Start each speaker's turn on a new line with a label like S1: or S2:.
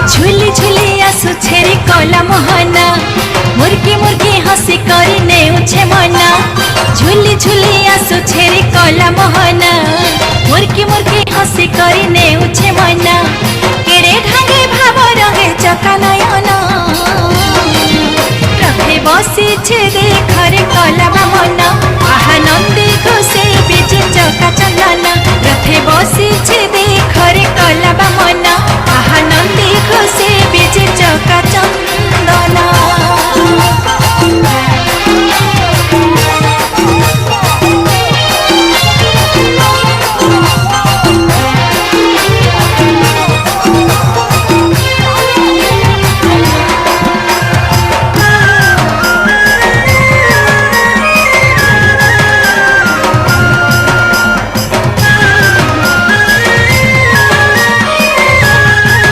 S1: झुली झुली आसु छेरी कला मोहना मुर्गी मुर्गी हसी करी नेउछे मना झुली झुली आसु छेरी कला मोहना मुर्गी मुर्गी हसी करी नेउछे मना केड़े ढांगे भाव रहे चकाना